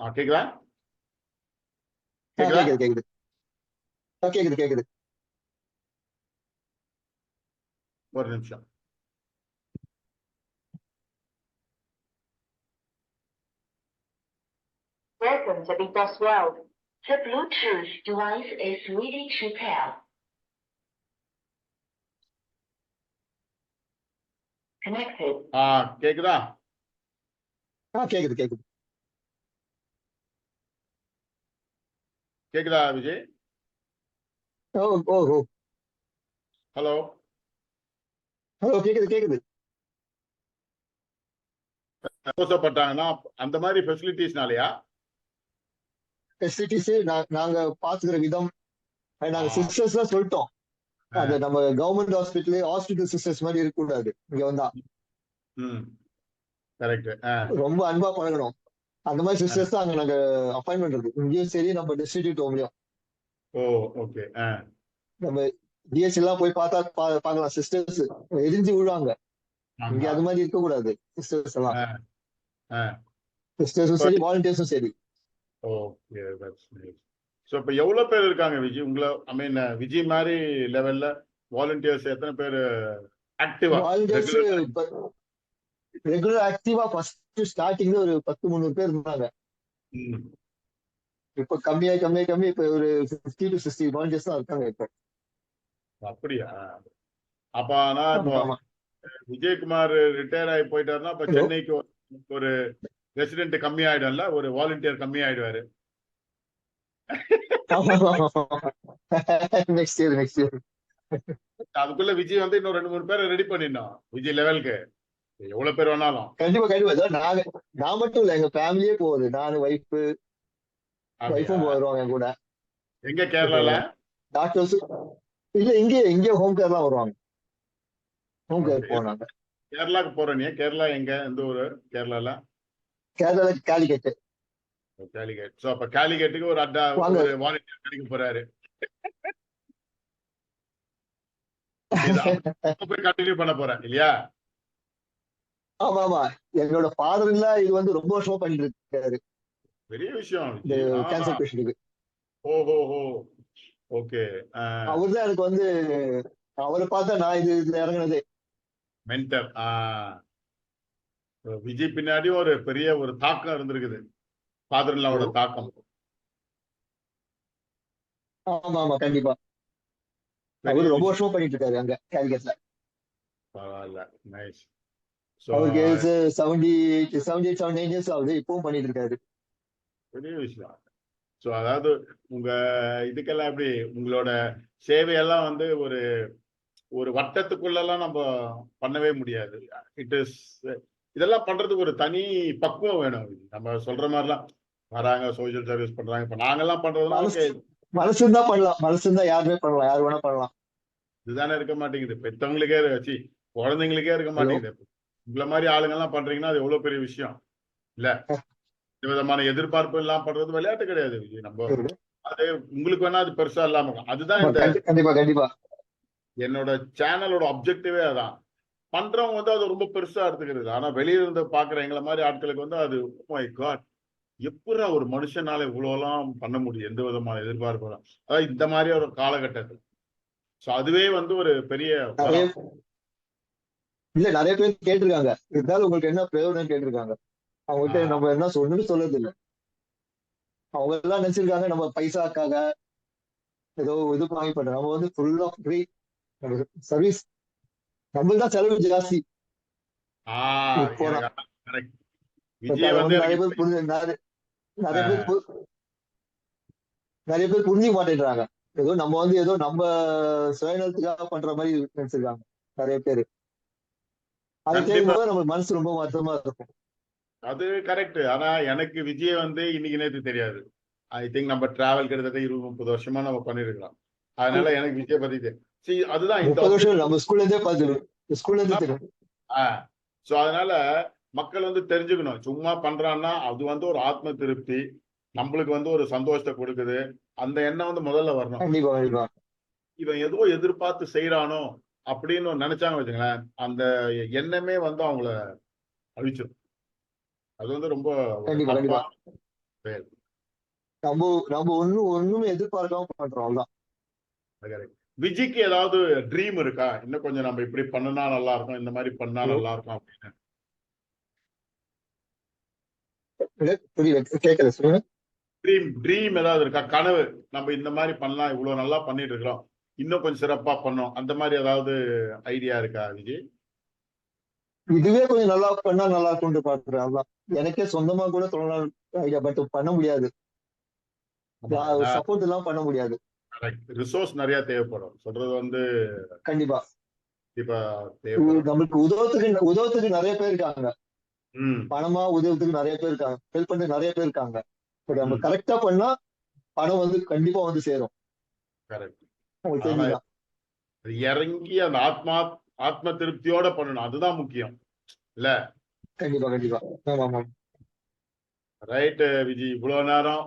கேக்குதா? கேக்குதா? கேக்குது கேக்குது. கேக்குது கேக்குது. ஒரு நிமிஷம். Welcome to Big Boss World. The Bluetooth device is ready to pair. Connected. கேக்குதா? கேக்குது கேக்குது. கேக்குதா விஜய்? ஓ ஓ ஓ. ஹலோ. ஹலோ கேக்குது கேக்குது. சந்தோஷப்பட்டாங்கன்னா அந்த மாதிரி ஃபெசிலிட்டிஸ்னாலயா? ஃபெசிலிட்டிஸ் நாங்க பாத்துக்கிற விதம் நாங்க ஆ, சிஸ்டர்ஸ் தான் சொல்லிட்டோம். ஆ, அது நம்ம கவர்மெண்ட் ஹாஸ்பிட்டல் சிஸ்டர்ஸ் மாதிரி இருக்க கூடாது. இங்க வந்தா ம், கரெக்ட். ரொம்ப அன்பா பழகணும். அந்த மாதிரி சிஸ்டர்ஸ் தான் அங்க நாங்க அப்பாயின் பண்றது. இங்கேயும் சரி நம்ம டிஸ்ட்ரிக்ட் ஹோம்லயும். ஓ, ஓகே. நம்ம டிஎஸ் எல்லாம் போய் பார்த்தா பார்க்கலாம் சிஸ்டர்ஸ் எரிஞ்சு விழுவாங்க. இங்க ஆமா. அது மாதிரி இருக்க கூடாது. சிஸ்டர்ஸ் எல்லாம் ஆ, ஆ. சிஸ்டர்ஸும் சரி வாலண்டியர்ஸும் சரி. Okay, that's nice. ஸோ இப்போ எவ்வளோ பேர் இருக்காங்க விஜய் உங்களை ஐ மீன் விஜய் மாதிரி லெவல்ல வாலண்டியர்ஸ் எத்தனை பேர் ஆக்டிவா வாலண்டியர்ஸ் ரெகுலர்? ரெகுலர் ஆக்டிவா ஃபர்ஸ்ட் ஸ்டார்டிங்ல ஒரு 10-300 பேர் இருந்தாங்க. இப்ப கம்மி இப்ப ஒரு 50 to 60 வாலண்டியர்ஸ் தான் இருக்காங்க இப்ப. அப்படியா? அப்ப ஆனா இப்போ ஆமா. விஜயகுமார் ரிட்டையர் ஆகி போயிட்டாருன்னா இப்ப ஹலோ. சென்னைக்கு ஒரு ரெசிடென்ட் கம்மி ஆயிடும்ல, ஒரு வாலண்டியர் கம்மி ஆயிடுவாரு. Next year. அதுக்குள்ள விஜய் வந்து இன்னும் 2-3 பேரை ரெடி பண்ணிடணும் விஜய் லெவலுக்கு, எவ்வளவு பேர் வேணாலும். கண்டிப்பா நான் மட்டும் இல்ல, எங்க ஃபேமிலியே போகுது. நானு அப்படியா? ஒய்ஃபும் வருவாங்க என் கூட. எங்க கேரளால? டாக்டர்ஸ் இல்ல, இங்கே ஹோம் கேர் தான் வருவாங்க. Home care okay. போனாங்க. கேரளாக்கு போற நீ? கேரளா எங்க, எந்த ஊரு கேரளால? கேரளால காலிக்கட்டு. காலிகேட். சோ அப்ப காலிகேட்டுக்கு ஒரு வாங்க. ஒரு வாலண்டியர் கிடைக்க போறாரு. அப்படிதான் போய் கண்டினியூ பண்ண போறேன் இல்லையா? ஆமா. எங்களோட ஃபாதர் இல்ல இது வந்து ரொம்ப வருஷமா பண்ணிட்டு இருக்காரு பெரிய விஷயம் இந்த விஜய். கேன்சர் பேஷண்ட்டுக்கு. ஓஹோ, ஓகே. அவர் தான் எனக்கு வந்து அவரை பார்த்தா நான் இதுல இறங்குனதே. மென்டர். விஜய் பின்னாடி ஒரு பெரிய ஒரு தாக்கம் இருந்திருக்குது, ஃபாதர் இல்லாவோட தாக்கம். ஆமா கண்டிப்பா. பெரிய அவரு ரொம்ப விஷயம். வருஷமா பண்ணிட்டு இருக்காரு அங்க கேலிக்கட்ல. பரவாயில்ல, நைஸ். ஸோ அவருக்கு 78 இயர்ஸ் ஆகுது, இப்பவும் பண்ணிட்டு இருக்காரு. பெரிய விஷயம். ஸோ அதாவது உங்க இதுக்கெல்லாம் எப்படி உங்களோட சேவையெல்லாம் வந்து ஒரு ஒரு வட்டத்துக்குள்ளெல்லாம் நம்ம பண்ணவே முடியாது. இட் இஸ் இதெல்லாம் பண்றதுக்கு ஒரு தனி பக்குவம் வேணும். நம்ம சொல்ற மாதிரிலாம் வராங்க சோசியல் சர்வீஸ் பண்றாங்க, இப்ப நாங்கெல்லாம் பண்றதுன்னா ஓகே, மனசு இருந்தா பண்ணலாம். மனசு இருந்தா யாருமே பண்ணலாம், யாரு வேணா பண்ணலாம். இதுதானே இருக்க மாட்டேங்குது. பெத்தவங்களுக்கே வச்சு குழந்தைங்களுக்கே இருக்க ஹலோ. மாட்டேங்குது. உங்களை மாதிரி ஆளுங்கெல்லாம் பண்றீங்கன்னா அது எவ்வளவு பெரிய விஷயம் இல்ல. இந்த விதமான எதிர்பார்ப்பு எல்லாம் பண்றது விளையாட்டு கிடையாது விஜய். நம்ம அது உங்களுக்கு வேணா அது பெருசா இல்லாம இருக்கும். அதுதான் இந்த கண்டிப்பா என்னோட சேனலோட அப்ஜெக்டிவே அதான். பண்றவங்க வந்து அது ரொம்ப பெருசா எடுத்துக்கிறது. ஆனா வெளியில இருந்து பாக்குற எங்களை மாதிரி ஆட்களுக்கு வந்து அது மை காட், எப்படா ஒரு மனுஷனால இவ்வளவு எல்லாம் பண்ண முடியும் எந்த விதமான எதிர்பார்ப்பு. அதாவது இந்த மாதிரி ஒரு காலகட்டத்தில் சோ அதுவே வந்து ஒரு பெரிய நிறைய வரம். நிறைய பேர் கேட்டிருக்காங்க, இருந்தாலும் உங்களுக்கு என்ன பிரயோஜனம் கேட்டிருக்காங்க. அவங்ககிட்ட நம்ம என்ன சொல்லணும்னு சொல்றது இல்லை. அவங்க எல்லாம் நினைச்சிருக்காங்க நம்ம பைசாக்காக ஏதோ இது வாங்கி பண்றோம். நம்ம வந்து ஃபுல் ஆஃப் ஃப்ரீ சர்வீஸ். நம்மளுக்கு தான் செலவு ஜாஸ்தி. இப்போதான் விஜய் அதை வந்து வந்து நிறைய பேர் நிறைய பேர் புரிஞ்சுக்க மாட்டேன்றாங்க. ஏதோ நம்ம சுயநலத்துக்காக பண்ற மாதிரி நினைச்சிருக்காங்க நிறைய பேர். அதை கேட்கும் கண்டிப்பா போது நம்ம மனசு ரொம்ப வருத்தமா இருக்கும். அது கரெக்ட். ஆனா எனக்கு விஜய் வந்து இன்னைக்கு நேற்று தெரியாது. ஐ திங்க் நம்ம டிராவல் கிட்டத்தட்ட 20-30 வருஷமா நம்ம பண்ணிருக்கலாம். அதனால எனக்கு விஜய் பத்தி தெரியும். அதுதான் இந்த 30 வருஷம் நம்ம ஸ்கூல்ல இருந்தே பார்த்துருவோம். ஸ்கூல்ல இருந்தே தெரியும். சோ அதனால மக்கள் வந்து தெரிஞ்சுக்கணும். சும்மா பண்றான்னா அது வந்து ஒரு ஆத்ம திருப்தி, நம்மளுக்கு வந்து ஒரு சந்தோஷத்தை கொடுக்குது. அந்த எண்ணம் வந்து முதல்ல வரணும். கண்டிப்பா இவன் ஏதோ எதிர்பார்த்து செய்யறானோ அப்படின்னு நினைச்சாங்க வச்சுங்களேன், அந்த எண்ணமே வந்து அவங்கள அழிச்சிடும். அது வந்து ரொம்ப ஒரு கண்டிப்பா தப்பா சரி, நம்ம நம்ம ஒண்ணுமே எதிர்பார்க்காம பண்றோம் அவ்வளவுதான். correct. விஜய்க்கு ஏதாவது ட்ரீம் இருக்கா? இன்னும் கொஞ்சம் நம்ம இப்படி பண்ணுனா நல்லா இருக்கும், இந்த மாதிரி பண்ணா நல்லா இருக்கும் அப்படின்னு. புரியல, கேட்கல, சொல்லுங்க. ட்ரீம் ஏதாவது இருக்கா? கனவு, நம்ம இந்த மாதிரி பண்ணலாம், இவ்வளவு நல்லா பண்ணிட்டு இருக்கிறோம், இன்னும் கொஞ்சம் சிறப்பா பண்ணோம், அந்த மாதிரி ஏதாவது ஐடியா இருக்கா விஜய்? இதுவே கொஞ்சம் நல்லா பண்ணா நல்லா இருக்கும்னு பாக்குறேன் அவ்வளவுதான். எனக்கே சொந்தமா கூட சொல்லலாம் ஐடியா, பட் பண்ண முடியாது. சப்போர்ட் எல்லாம் பண்ண முடியாது. ரிசோர்ஸ் நிறைய தேவைப்படும், சொல்றது வந்து கண்டிப்பா. இப்ப தேவைப்படும். நம்மளுக்கு உதவத்துக்கு நிறைய பேர் இருக்காங்க. ம், பணமா உதவத்துக்கு நிறைய பேர் இருக்காங்க, ஹெல்ப் பண்ண நிறைய பேர் இருக்காங்க. பட் நம்ம ம், கரெக்டா பண்ணா பணம் வந்து கண்டிப்பா வந்து சேரும். கரெக்ட். உங்களுக்கு ஆனா தெரிஞ்சுதான். அது இறங்கி அந்த ஆத்ம திருப்தியோட பண்ணணும், அதுதான் முக்கியம் இல்ல? கண்டிப்பா கண்டிப்பா. ஆமா ஆமா. ரைட் விஜய், இவ்வளவு நேரம்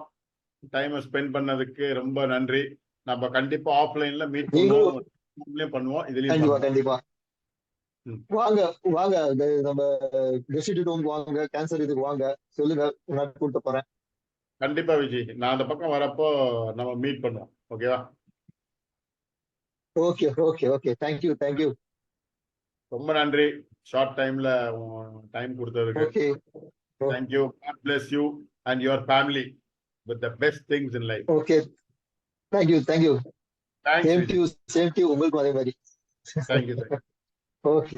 டைம் ஸ்பெண்ட் பண்ணதுக்கு ரொம்ப நன்றி. நம்ம கண்டிப்பா ஆஃப்லைன்ல மீட் நீங்களும் பண்ணுவோம், பண்ணுவோம், இதுலயும் கண்டிப்பா பண்ணுவோம். கண்டிப்பா. ம். வாங்க வாங்க, நம்ம டெசிடி டோம் வாங்க, கேன்சர் இதுக்கு வாங்க, சொல்லுங்க, நான் கூப்பிட்டு போறேன். கண்டிப்பா விஜய், நான் அந்த பக்கம் வரப்போ நம்ம மீட் பண்ணுவோம், ஓகேவா? Okay okay okay, thank you thank you. ரொம்ப நன்றி, ஷார்ட் டைம்ல டைம் கொடுத்ததுக்கு. Okay. Thank you. God bless you and your family with the best things in life. Okay, thank you thank you. Thanks same Vijay. To same to, உங்களுக்கும் அதே மாதிரி. Thank you. ஓகே.